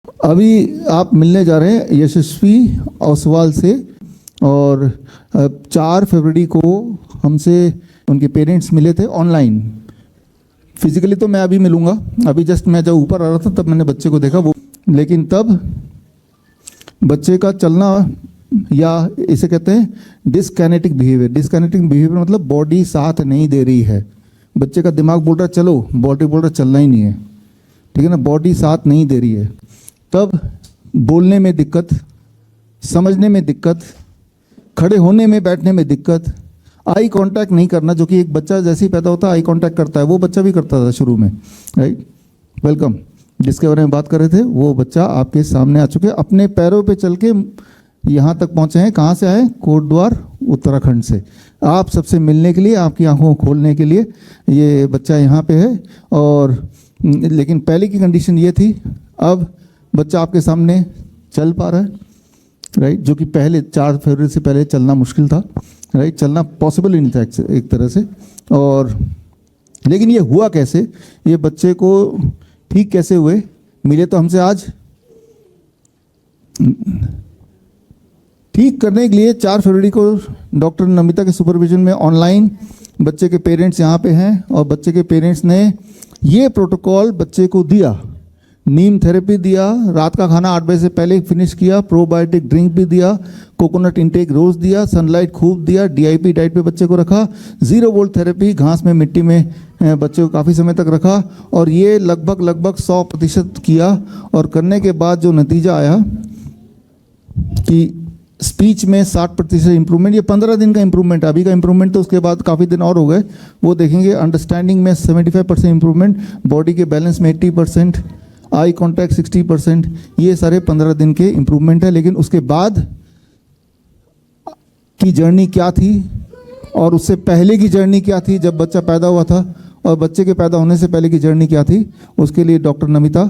अभी आप मिलने जा रहे हैं यशस्वी ओसवाल से, और 4 फरवरी को हमसे उनके पेरेंट्स मिले थे ऑनलाइन। फिजिकली तो मैं अभी मिलूँगा, अभी जस्ट मैं जब ऊपर आ रहा था तब मैंने बच्चे को देखा वो, लेकिन तब बच्चे का चलना, या इसे कहते हैं डिसकाइनेटिक बिहेवियर। डिसकाइनेटिक बिहेवियर मतलब बॉडी साथ नहीं दे रही है। बच्चे का दिमाग बोल रहा है चलो, बॉडी बोल रहा चलना ही नहीं है, ठीक है ना, बॉडी साथ नहीं दे रही है। तब बोलने में दिक्कत, समझने में दिक्कत, खड़े होने में बैठने में दिक्कत, आई कांटेक्ट नहीं करना, जो कि एक बच्चा जैसे ही पैदा होता है आई कांटेक्ट करता है, वो बच्चा भी करता था शुरू में, राइट। वेलकम, जिसके बारे में बात कर रहे थे वो बच्चा आपके सामने आ चुके, अपने पैरों पे चल के यहाँ तक पहुँचे हैं। कहाँ से आए? कोटद्वार उत्तराखंड से। आप सबसे मिलने के लिए, आपकी आंखों को खोलने के लिए ये बच्चा यहाँ पे है। और लेकिन पहले की कंडीशन ये थी, अब बच्चा आपके सामने चल पा रहा है, राइट, जो कि पहले 4 फरवरी से पहले चलना मुश्किल था, राइट, चलना पॉसिबल ही नहीं था एक तरह से। और लेकिन ये हुआ कैसे, ये बच्चे को ठीक कैसे हुए? मिले तो हमसे आज, ठीक करने के लिए 4 फरवरी को डॉक्टर नमिता के सुपरविजन में ऑनलाइन बच्चे के पेरेंट्स यहाँ पे हैं, और बच्चे के पेरेंट्स ने ये प्रोटोकॉल बच्चे को दिया। नीम थेरेपी दिया, रात का खाना 8 बजे से पहले फिनिश किया, प्रोबायोटिक ड्रिंक भी दिया, कोकोनट इंटेक रोज दिया, सनलाइट खूब दिया, डीआईपी डाइट पे बच्चे को रखा, 0 वोल्ट थेरेपी, घास में मिट्टी में बच्चे को काफ़ी समय तक रखा, और ये लगभग 100% किया। और करने के बाद जो नतीजा आया कि स्पीच में 60% इंप्रूवमेंट, ये 15 दिन का इंप्रूवमेंट, अभी का इंप्रूवमेंट तो उसके बाद काफ़ी दिन और हो गए, वो देखेंगे। अंडरस्टैंडिंग में 75% इंप्रूवमेंट, बॉडी के बैलेंस में 80%, आई कांटेक्ट 60%, ये सारे 15 दिन के इंप्रूवमेंट है। लेकिन उसके बाद की जर्नी क्या थी, और उससे पहले की जर्नी क्या थी जब बच्चा पैदा हुआ था, और बच्चे के पैदा होने से पहले की जर्नी क्या थी, उसके लिए डॉक्टर नमिता,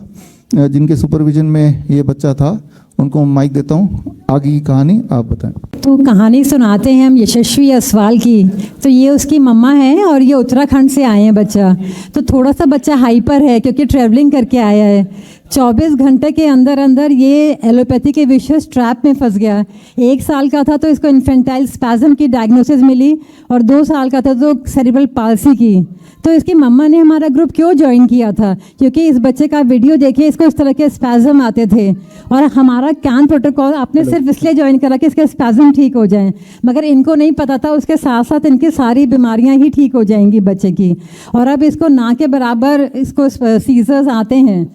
जिनके सुपरविजन में ये बच्चा था, उनको माइक देता हूँ। आगे की कहानी आप बताएं। तो कहानी सुनाते हैं हम यशस्वी ओसवाल की। तो ये उसकी मम्मा है और ये उत्तराखंड से आए हैं बच्चा। तो थोड़ा सा बच्चा हाइपर है क्योंकि ट्रैवलिंग करके आया है। 24 घंटे के अंदर अंदर ये एलोपैथी के विशेष ट्रैप में फंस गया। 1 साल का था तो इसको इन्फेंटाइल स्पैज़म की डायग्नोसिस मिली, और 2 साल का था तो सेरेब्रल पाल्सी की। तो इसकी मम्मा ने हमारा ग्रुप क्यों ज्वाइन किया था? क्योंकि इस बच्चे का वीडियो देखिए, इसको इस तरह के स्पैज़म आते थे, और हमारा कैन प्रोटोकॉल आपने सिर्फ इसलिए ज्वाइन करा कि इसके स्पैज़म ठीक हो जाएं, मगर इनको नहीं पता था उसके साथ साथ इनकी सारी बीमारियां ही ठीक हो जाएंगी बच्चे की। और अब इसको ना के बराबर इसको सीजर्स आते हैं।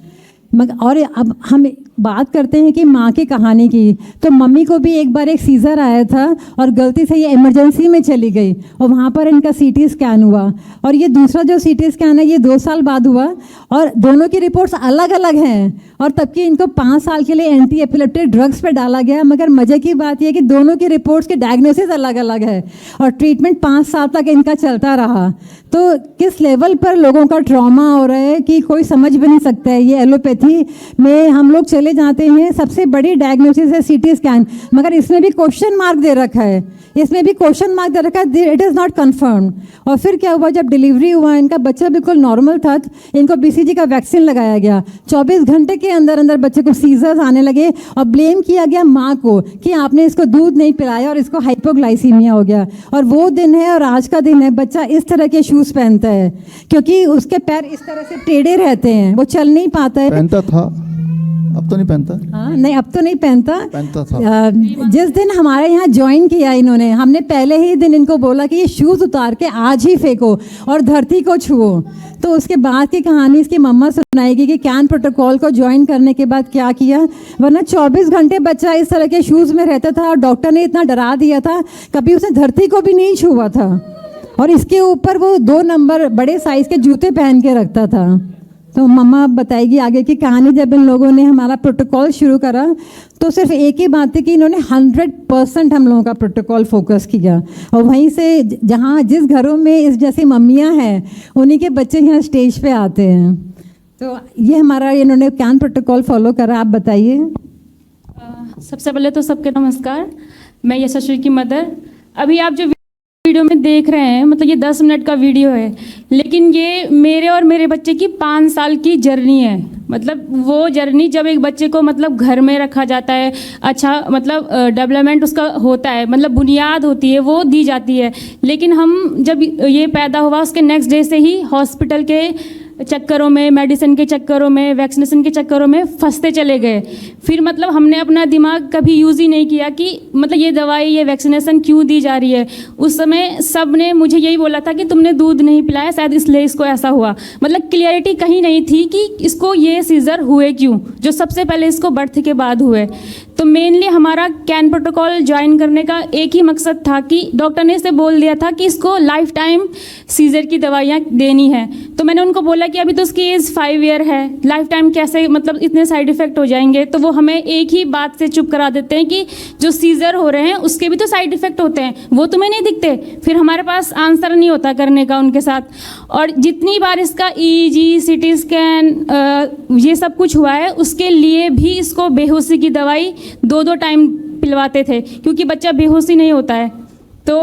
और अब हम बात करते हैं कि माँ की कहानी की। तो मम्मी को भी एक बार एक सीज़र आया था और गलती से ये इमरजेंसी में चली गई, और वहाँ पर इनका सीटी स्कैन हुआ। और ये दूसरा जो सीटी स्कैन है ये 2 साल बाद हुआ, और दोनों की रिपोर्ट्स अलग अलग हैं। और तब कि इनको 5 साल के लिए एंटी एपिलेप्टिक ड्रग्स पे डाला गया, मगर मज़े की बात यह कि दोनों की रिपोर्ट्स के डायग्नोसिस अलग अलग है, और ट्रीटमेंट 5 साल तक इनका चलता रहा। तो किस लेवल पर लोगों का ट्रॉमा हो रहा है कि कोई समझ भी नहीं सकता है। ये एलोपैथी में हम लोग चले जाते हैं, सबसे बड़ी डायग्नोसिस है सीटी स्कैन, मगर इसमें भी क्वेश्चन मार्क दे रखा है, इसमें भी क्वेश्चन मार्क दे रखा है, इट इज़ नॉट कन्फर्म। और फिर क्या हुआ, जब डिलीवरी हुआ इनका बच्चा बिल्कुल नॉर्मल था, इनको बीसीजी का वैक्सीन लगाया गया। 24 घंटे के अंदर अंदर बच्चे को सीजर्स आने लगे, और ब्लेम किया गया माँ को कि आपने इसको दूध नहीं पिलाया और इसको हाइपोग्लाइसीमिया हो गया। और वो दिन है और आज का दिन है, बच्चा इस तरह के शूज़ पहनता है क्योंकि उसके पैर इस तरह से टेढ़े रहते हैं, वो चल नहीं पाता है। पहनता था, अब तो नहीं पहनता। हाँ नहीं, अब तो नहीं पहनता था। जिस दिन हमारे यहाँ ज्वाइन किया इन्होंने, हमने पहले ही दिन इनको बोला कि ये शूज़ उतार के आज ही फेंको और धरती को छुओ। तो उसके बाद की कहानी इसकी मम्मा सुनाएगी कि कैन प्रोटोकॉल को ज्वाइन करने के बाद क्या किया। वरना 24 घंटे बच्चा इस तरह के शूज़ में रहता था, और डॉक्टर ने इतना डरा दिया था, कभी उसने धरती को भी नहीं छुआ था। और इसके ऊपर वो 2 नंबर बड़े साइज़ के जूते पहन के रखता था। तो मम्मा बताएगी आगे की कहानी। जब इन लोगों ने हमारा प्रोटोकॉल शुरू करा तो सिर्फ एक ही बात थी कि इन्होंने 100% हम लोगों का प्रोटोकॉल फोकस किया। और वहीं से जहाँ जिस घरों में इस जैसी मम्मियाँ हैं उन्हीं के बच्चे यहाँ स्टेज पे आते हैं। तो ये हमारा इन्होंने कैन प्रोटोकॉल फॉलो करा। आप बताइए। सबसे पहले तो सबके नमस्कार। मैं यशस्वी की मदर। अभी आप जो वीडियो में देख रहे हैं, मतलब ये 10 मिनट का वीडियो है, लेकिन ये मेरे और मेरे बच्चे की 5 साल की जर्नी है। मतलब वो जर्नी जब एक बच्चे को मतलब घर में रखा जाता है, अच्छा मतलब डेवलपमेंट उसका होता है, मतलब बुनियाद होती है वो दी जाती है, लेकिन हम जब ये पैदा हुआ उसके नेक्स्ट डे से ही हॉस्पिटल के चक्करों में, मेडिसिन के चक्करों में, वैक्सीनेशन के चक्करों में फंसते चले गए। फिर मतलब हमने अपना दिमाग कभी यूज़ ही नहीं किया कि मतलब ये दवाई, ये वैक्सीनेशन क्यों दी जा रही है। उस समय सब ने मुझे यही बोला था कि तुमने दूध नहीं पिलाया, शायद इसलिए इसको ऐसा हुआ। मतलब क्लियरिटी कहीं नहीं थी कि इसको ये सीजर हुए क्यों, जो सबसे पहले इसको बर्थ के बाद हुए। तो मेनली हमारा कैन प्रोटोकॉल ज्वाइन करने का एक ही मकसद था कि डॉक्टर ने इसे बोल दिया था कि इसको लाइफ टाइम सीजर की दवाइयाँ देनी है। तो मैंने उनको बोला कि अभी तो उसकी एज 5 ईयर है, लाइफ टाइम कैसे, मतलब इतने साइड इफ़ेक्ट हो जाएंगे। तो वो हमें एक ही बात से चुप करा देते हैं कि जो सीजर हो रहे हैं उसके भी तो साइड इफ़ेक्ट होते हैं, वो तुम्हें नहीं दिखते। फिर हमारे पास आंसर नहीं होता करने का उनके साथ। और जितनी बार इसका EEG, CT स्कैन ये सब कुछ हुआ है, उसके लिए भी इसको बेहोशी की दवाई 2-2 टाइम पिलवाते थे, क्योंकि बच्चा बेहोशी नहीं होता है तो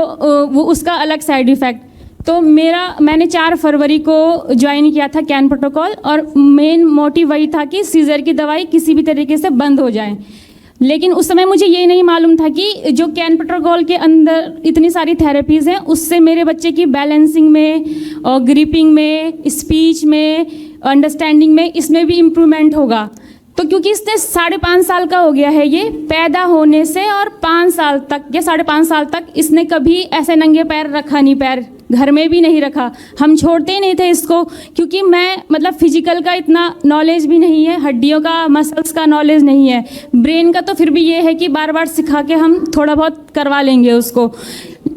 वो उसका अलग साइड इफ़ेक्ट। तो मैंने 4 फरवरी को ज्वाइन किया था कैन प्रोटोकॉल, और मेन मोटिव वही था कि सीजर की दवाई किसी भी तरीके से बंद हो जाए। लेकिन उस समय मुझे ये नहीं मालूम था कि जो कैन प्रोटोकॉल के अंदर इतनी सारी थेरेपीज़ हैं, उससे मेरे बच्चे की बैलेंसिंग में और ग्रिपिंग में, स्पीच में, अंडरस्टैंडिंग में, इसमें भी इम्प्रूवमेंट होगा। तो क्योंकि इसने 5.5 साल का हो गया है, ये पैदा होने से और 5 साल तक या 5.5 साल तक इसने कभी ऐसे नंगे पैर रखा नहीं, पैर घर में भी नहीं रखा। हम छोड़ते ही नहीं थे इसको, क्योंकि मैं मतलब फिजिकल का इतना नॉलेज भी नहीं है, हड्डियों का, मसल्स का नॉलेज नहीं है, ब्रेन का तो फिर भी ये है कि बार बार सिखा के हम थोड़ा बहुत करवा लेंगे उसको।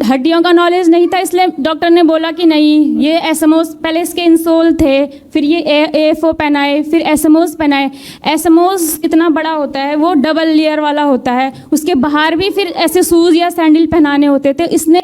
हड्डियों का नॉलेज नहीं था, इसलिए डॉक्टर ने बोला कि नहीं, ये एसएमओस, पहले इसके इंसोल थे, फिर ये AFO पहनाए, फिर एसएमओस पहनाए। एसएमओस इतना बड़ा होता है, वो डबल लेयर वाला होता है, उसके बाहर भी फिर ऐसे शूज़ या सैंडल पहनाने होते थे। इसने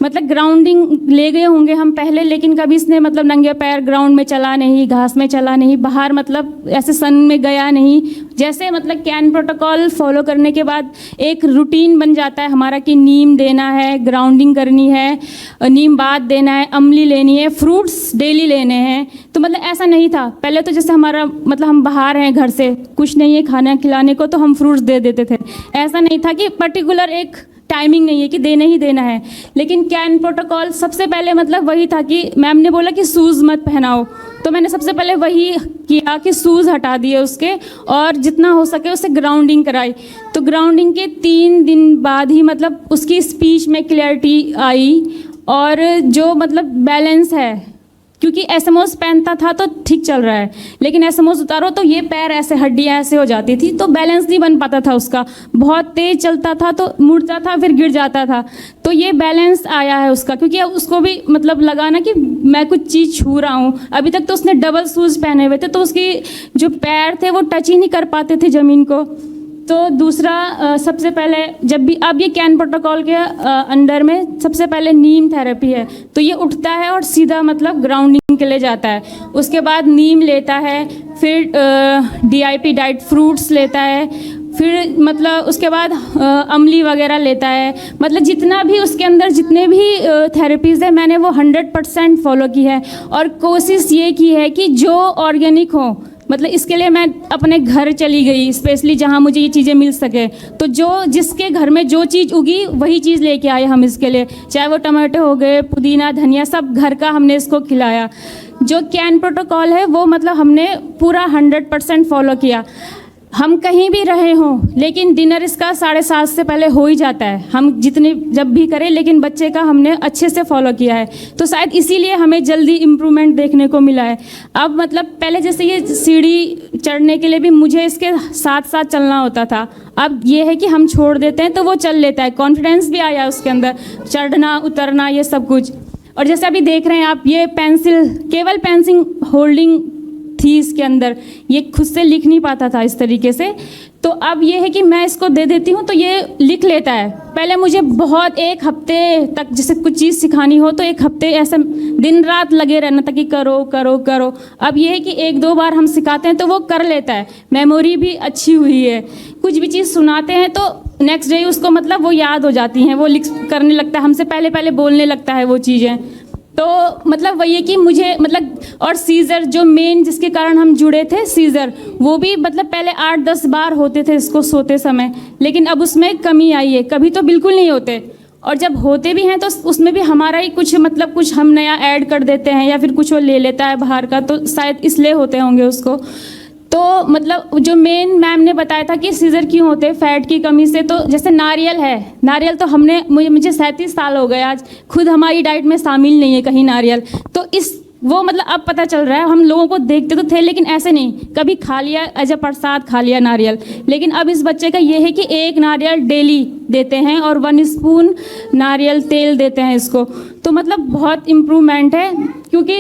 मतलब ग्राउंडिंग ले गए होंगे हम पहले, लेकिन कभी इसने मतलब नंगे पैर ग्राउंड में चला नहीं, घास में चला नहीं, बाहर मतलब ऐसे सन में गया नहीं। जैसे मतलब कैन प्रोटोकॉल फॉलो करने के बाद एक रूटीन बन जाता है हमारा कि नीम देना है, ग्राउंडिंग करनी है, नीम बात देना है, अमली लेनी है, फ्रूट्स डेली लेने हैं। तो मतलब ऐसा नहीं था पहले। तो जैसे हमारा मतलब हम बाहर हैं, घर से कुछ नहीं है खाना खिलाने को, तो हम फ्रूट्स दे देते थे। ऐसा नहीं था कि पर्टिकुलर एक टाइमिंग नहीं है कि देना ही देना है। लेकिन कैन प्रोटोकॉल सबसे पहले मतलब वही था कि मैम ने बोला कि शूज़ मत पहनाओ, तो मैंने सबसे पहले वही किया कि शूज़ हटा दिए उसके, और जितना हो सके उसे ग्राउंडिंग कराई। तो ग्राउंडिंग के 3 दिन बाद ही मतलब उसकी स्पीच में क्लैरिटी आई, और जो मतलब बैलेंस है, क्योंकि एसएमओस पहनता था तो ठीक चल रहा है, लेकिन एसएमओस उतारो तो ये पैर ऐसे, हड्डियाँ ऐसे हो जाती थी, तो बैलेंस नहीं बन पाता था उसका। बहुत तेज़ चलता था तो मुड़ता था, फिर गिर जाता था। तो ये बैलेंस आया है उसका, क्योंकि उसको भी मतलब लगा ना कि मैं कुछ चीज़ छू रहा हूँ। अभी तक तो उसने डबल शूज़ पहने हुए थे, तो उसके जो पैर थे वो टच ही नहीं कर पाते थे ज़मीन को। तो दूसरा सबसे पहले जब भी अब ये कैन प्रोटोकॉल के अंडर में सबसे पहले नीम थेरेपी है, तो ये उठता है और सीधा मतलब ग्राउंडिंग के लिए जाता है। उसके बाद नीम लेता है, फिर DIP डाइट फ्रूट्स लेता है, फिर मतलब उसके बाद अमली वगैरह लेता है। मतलब जितना भी उसके अंदर जितने भी थेरेपीज़ है, मैंने वो 100% फॉलो की है, और कोशिश ये की है कि जो ऑर्गेनिक हो। मतलब इसके लिए मैं अपने घर चली गई स्पेशली, जहाँ मुझे ये चीज़ें मिल सके। तो जो जिसके घर में जो चीज़ उगी वही चीज़ लेके आए हम इसके लिए, चाहे वो टमाटो हो गए, पुदीना, धनिया, सब घर का हमने इसको खिलाया। जो कैन प्रोटोकॉल है वो मतलब हमने पूरा 100% फॉलो किया। हम कहीं भी रहे हों, लेकिन डिनर इसका 7:30 से पहले हो ही जाता है, हम जितने जब भी करें, लेकिन बच्चे का हमने अच्छे से फॉलो किया है। तो शायद इसीलिए हमें जल्दी इम्प्रूवमेंट देखने को मिला है। अब मतलब पहले जैसे ये सीढ़ी चढ़ने के लिए भी मुझे इसके साथ साथ चलना होता था, अब ये है कि हम छोड़ देते हैं तो वो चल लेता है, कॉन्फिडेंस भी आया उसके अंदर, चढ़ना उतरना ये सब कुछ। और जैसे अभी देख रहे हैं आप, ये पेंसिल, केवल पेंसिल होल्डिंग थी इसके अंदर, ये खुद से लिख नहीं पाता था इस तरीके से। तो अब ये है कि मैं इसको दे देती हूँ तो ये लिख लेता है। पहले मुझे बहुत 1 हफ्ते तक जैसे कुछ चीज़ सिखानी हो तो 1 हफ्ते ऐसे दिन रात लगे रहना था कि करो करो करो। अब ये है कि 1-2 बार हम सिखाते हैं तो वो कर लेता है, मेमोरी भी अच्छी हुई है। कुछ भी चीज़ सुनाते हैं तो नेक्स्ट डे उसको मतलब वो याद हो जाती हैं, वो लिख करने लगता है, हमसे पहले पहले बोलने लगता है वो चीज़ें। तो मतलब वही है कि मुझे मतलब, और सीज़र जो मेन जिसके कारण हम जुड़े थे, सीज़र, वो भी मतलब पहले 8-10 बार होते थे इसको सोते समय, लेकिन अब उसमें कमी आई है। कभी तो बिल्कुल नहीं होते, और जब होते भी हैं तो उसमें भी हमारा ही कुछ मतलब कुछ हम नया ऐड कर देते हैं, या फिर कुछ वो ले लेता है बाहर का, तो शायद इसलिए होते होंगे उसको। तो मतलब जो मेन मैम ने बताया था कि सीज़र क्यों होते हैं, फैट की कमी से। तो जैसे नारियल है, नारियल तो हमने मुझे 37 साल हो गए आज, खुद हमारी डाइट में शामिल नहीं है कहीं नारियल। तो वो मतलब अब पता चल रहा है, हम लोगों को देखते तो थे लेकिन ऐसे नहीं, कभी खा लिया एज अ प्रसाद खा लिया नारियल। लेकिन अब इस बच्चे का ये है कि 1 नारियल डेली देते हैं और 1 स्पून नारियल तेल देते हैं इसको। तो मतलब बहुत इम्प्रूवमेंट है, क्योंकि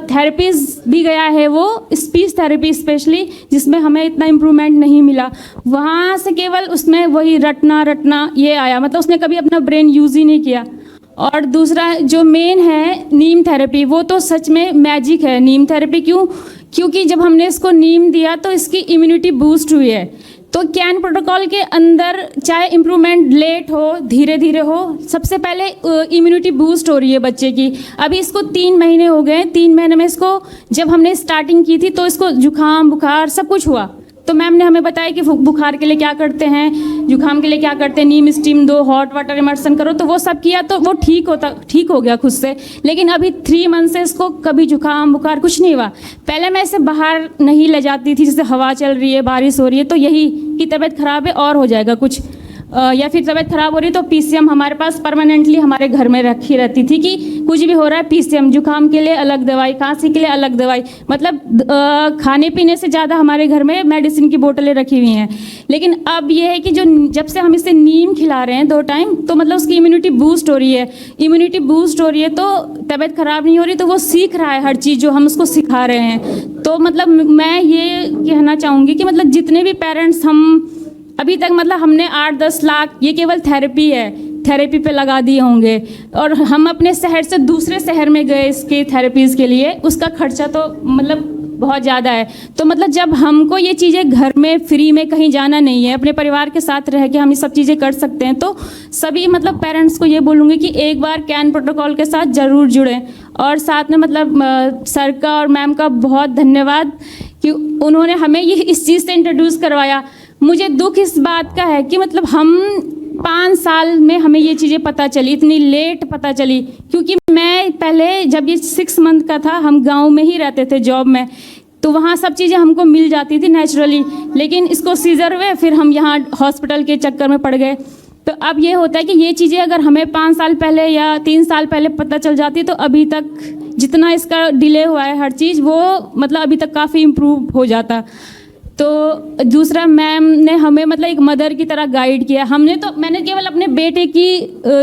थेरेपीज भी गया है वो, स्पीच थेरेपी स्पेशली, जिसमें हमें इतना इम्प्रूवमेंट नहीं मिला। वहाँ से केवल उसमें वही रटना ये आया, मतलब उसने कभी अपना ब्रेन यूज़ ही नहीं किया। और दूसरा जो मेन है नीम थेरेपी, वो तो सच में मैजिक है नीम थेरेपी। क्योंकि जब हमने इसको नीम दिया तो इसकी इम्यूनिटी बूस्ट हुई है। तो कैन प्रोटोकॉल के अंदर चाहे इम्प्रूवमेंट लेट हो, धीरे धीरे हो, सबसे पहले इम्यूनिटी बूस्ट हो रही है बच्चे की। अभी इसको 3 महीने हो गए, 3 महीने में इसको, जब हमने स्टार्टिंग की थी तो इसको जुकाम बुखार सब कुछ हुआ। तो मैम ने हमें बताया कि बुखार के लिए क्या करते हैं, जुकाम के लिए क्या करते हैं, नीम स्टीम दो, हॉट वाटर इमर्सन करो, तो वो सब किया तो वो ठीक हो गया खुद से। लेकिन अभी 3 मंथ से इसको कभी जुकाम बुखार कुछ नहीं हुआ। पहले मैं इसे बाहर नहीं ले जाती थी, जैसे हवा चल रही है, बारिश हो रही है, तो यही कि तबीयत खराब है और हो जाएगा कुछ, या फिर तबीयत खराब हो रही तो पीसीएम हमारे पास परमानेंटली हमारे घर में रखी रहती थी कि कुछ भी हो रहा है पीसीएम, जुकाम के लिए अलग दवाई, खांसी के लिए अलग दवाई, मतलब खाने पीने से ज़्यादा हमारे घर में मेडिसिन की बोतलें रखी हुई हैं। लेकिन अब ये है कि जब से हम इसे नीम खिला रहे हैं 2 टाइम, तो मतलब उसकी इम्यूनिटी बूस्ट हो रही है। इम्यूनिटी बूस्ट हो रही है तो तबीयत खराब नहीं हो रही, तो वो सीख रहा है हर चीज़ जो हम उसको सिखा रहे हैं। तो मतलब मैं ये कहना चाहूँगी कि मतलब जितने भी पेरेंट्स हम अभी तक, मतलब हमने 8-10 लाख, ये केवल थेरेपी है, थेरेपी पे लगा दिए होंगे, और हम अपने शहर से दूसरे शहर में गए इसके थेरेपीज़ के लिए, उसका खर्चा तो मतलब बहुत ज़्यादा है। तो मतलब जब हमको ये चीज़ें घर में फ्री में कहीं जाना नहीं है, अपने परिवार के साथ रह के हम ये सब चीज़ें कर सकते हैं, तो सभी मतलब पेरेंट्स को ये बोलूँगी कि एक बार कैन प्रोटोकॉल के साथ ज़रूर जुड़ें। और साथ में मतलब सर का और मैम का बहुत धन्यवाद कि उन्होंने हमें ये इस चीज़ से इंट्रोड्यूस करवाया। मुझे दुख इस बात का है कि मतलब हम 5 साल में हमें ये चीज़ें पता चली, इतनी लेट पता चली, क्योंकि मैं पहले जब ये 6 मंथ का था, हम गांव में ही रहते थे जॉब में, तो वहाँ सब चीज़ें हमको मिल जाती थी नेचुरली। लेकिन इसको सीजर हुए, फिर हम यहाँ हॉस्पिटल के चक्कर में पड़ गए। तो अब ये होता है कि ये चीज़ें अगर हमें 5 साल पहले या 3 साल पहले पता चल जाती तो अभी तक जितना इसका डिले हुआ है हर चीज़, वो मतलब अभी तक काफ़ी इम्प्रूव हो जाता। तो दूसरा मैम ने हमें मतलब एक मदर की तरह गाइड किया। मैंने केवल अपने बेटे की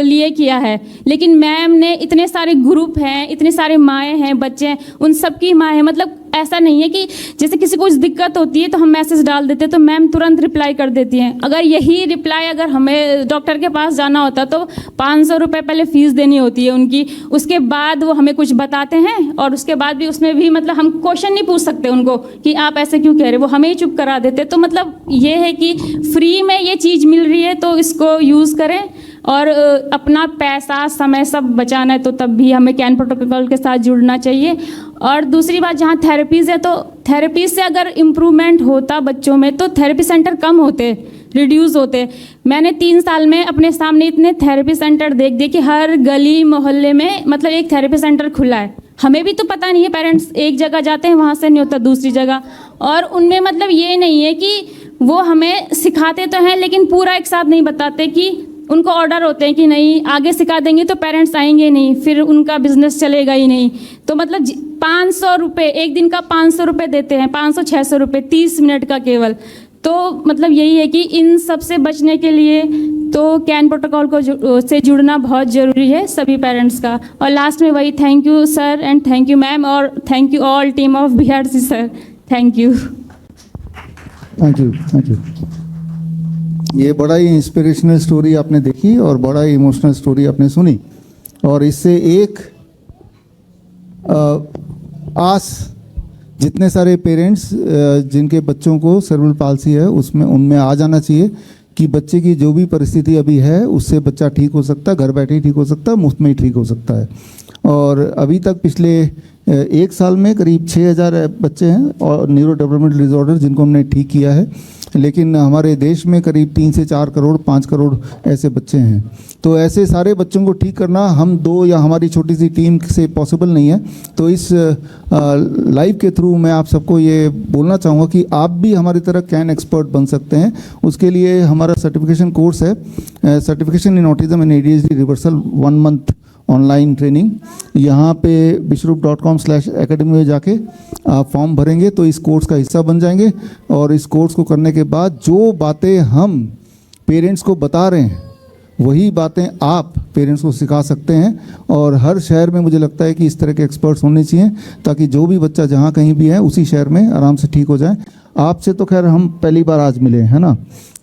लिए किया है, लेकिन मैम ने इतने सारे ग्रुप हैं, इतने सारे माएँ हैं, बच्चे हैं, उन सबकी माँ है। मतलब ऐसा नहीं है कि जैसे किसी को कुछ दिक्कत होती है तो हम मैसेज डाल देते तो मैम तुरंत रिप्लाई कर देती हैं। अगर यही रिप्लाई अगर हमें डॉक्टर के पास जाना होता तो 500 रुपये पहले फ़ीस देनी होती है उनकी, उसके बाद वो हमें कुछ बताते हैं, और उसके बाद भी उसमें भी मतलब हम क्वेश्चन नहीं पूछ सकते उनको कि आप ऐसे क्यों कह रहे, वो हमें ही चुप करा देते। तो मतलब ये है कि फ्री में ये चीज़ मिल रही है तो इसको यूज़ करें, और अपना पैसा समय सब बचाना है तो तब भी हमें कैन प्रोटोकॉल के साथ जुड़ना चाहिए। और दूसरी बात, जहाँ थेरेपीज़ है तो थेरेपीज़ से अगर इम्प्रूवमेंट होता बच्चों में तो थेरेपी सेंटर कम होते, रिड्यूस होते। मैंने 3 साल में अपने सामने इतने थेरेपी सेंटर देख दिए कि हर गली मोहल्ले में मतलब एक थेरेपी सेंटर खुला है। हमें भी तो पता नहीं है, पेरेंट्स एक जगह जाते हैं, वहाँ से नहीं होता दूसरी जगह, और उनमें मतलब ये नहीं है कि वो हमें सिखाते तो हैं लेकिन पूरा एक साथ नहीं बताते कि उनको ऑर्डर होते हैं कि नहीं आगे सिखा देंगे तो पेरेंट्स आएंगे नहीं, फिर उनका बिजनेस चलेगा ही नहीं। तो मतलब 500 रुपये एक दिन का 500 रुपये देते हैं, 500-600 रुपये 30 मिनट का केवल। तो मतलब यही है कि इन सब से बचने के लिए तो कैन प्रोटोकॉल को से जुड़ना बहुत ज़रूरी है सभी पेरेंट्स का। और लास्ट में वही thank you sir and thank you ma'am, और thank you all team of BRC sir, thank you. Thank you, thank you. ये बड़ा ही इंस्पिरेशनल स्टोरी आपने देखी और बड़ा ही इमोशनल स्टोरी आपने सुनी, और इससे एक आस जितने सारे पेरेंट्स जिनके बच्चों को सेरेब्रल पाल्सी है उनमें आ जाना चाहिए कि बच्चे की जो भी परिस्थिति अभी है उससे बच्चा ठीक हो सकता है, घर बैठे ही ठीक हो सकता है, मुफ्त में ही ठीक हो सकता है। और अभी तक पिछले एक साल में करीब 6000 बच्चे हैं और न्यूरो डेवलपमेंटल डिसऑर्डर जिनको हमने ठीक किया है, लेकिन हमारे देश में करीब 3 से 4 करोड़ 5 करोड़ ऐसे बच्चे हैं। तो ऐसे सारे बच्चों को ठीक करना हम दो या हमारी छोटी सी टीम से पॉसिबल नहीं है। तो इस लाइव के थ्रू मैं आप सबको ये बोलना चाहूँगा कि आप भी हमारी तरह कैन एक्सपर्ट बन सकते हैं। उसके लिए हमारा सर्टिफिकेशन कोर्स है, certification in autism and ADHD reversal 1 month online training. यहाँ पे bishrup.com/academy में जाके आप फॉर्म भरेंगे तो इस कोर्स का हिस्सा बन जाएंगे। और इस कोर्स को करने के बाद जो बातें हम पेरेंट्स को बता रहे हैं वही बातें आप पेरेंट्स को सिखा सकते हैं। और हर शहर में मुझे लगता है कि इस तरह के एक्सपर्ट्स होने चाहिए ताकि जो भी बच्चा जहाँ कहीं भी है उसी शहर में आराम से ठीक हो जाए। आपसे तो खैर हम पहली बार आज मिले है ना,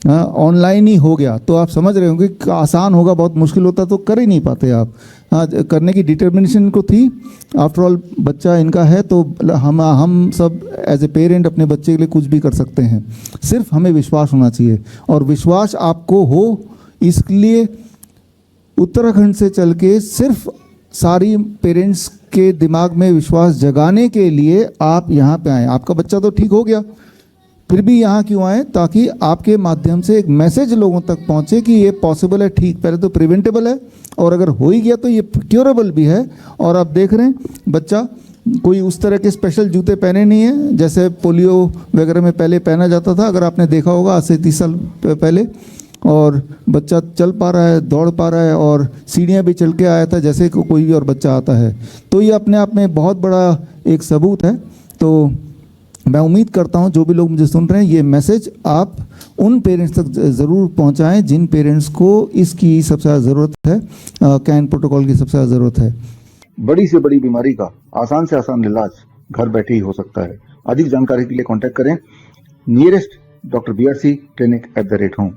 ऑनलाइन ही हो गया तो आप समझ रहे होंगे कि आसान होगा, बहुत मुश्किल होता तो कर ही नहीं पाते आप। हाँ, करने की डिटर्मिनेशन इनको थी। आफ्टर ऑल बच्चा इनका है तो हम सब एज ए पेरेंट अपने बच्चे के लिए कुछ भी कर सकते हैं, सिर्फ हमें विश्वास होना चाहिए। और विश्वास आपको हो इसलिए उत्तराखंड से चल के सिर्फ सारी पेरेंट्स के दिमाग में विश्वास जगाने के लिए आप यहाँ पे आए। आपका बच्चा तो ठीक हो गया, फिर भी यहाँ क्यों आए? ताकि आपके माध्यम से एक मैसेज लोगों तक पहुँचे कि ये पॉसिबल है ठीक। पहले तो प्रिवेंटेबल है और अगर हो ही गया तो ये क्योरेबल भी है। और आप देख रहे हैं बच्चा कोई उस तरह के स्पेशल जूते पहने नहीं है जैसे पोलियो वगैरह में पहले पहना जाता था, अगर आपने देखा होगा आज से 30 साल पहले। और बच्चा चल पा रहा है, दौड़ पा रहा है और सीढ़ियाँ भी चल के आया था जैसे कोई भी और बच्चा आता है। तो ये अपने आप में बहुत बड़ा एक सबूत है। तो मैं उम्मीद करता हूँ जो भी लोग मुझे सुन रहे हैं ये मैसेज आप उन पेरेंट्स तक ज़रूर पहुँचाएं जिन पेरेंट्स को इसकी सबसे ज़्यादा ज़रूरत है, कैन प्रोटोकॉल की सबसे ज़्यादा ज़रूरत है। बड़ी से बड़ी बीमारी का आसान से आसान इलाज घर बैठे ही हो सकता है। अधिक जानकारी के लिए कांटेक्ट करें nearest doctor BRC clinic @ home.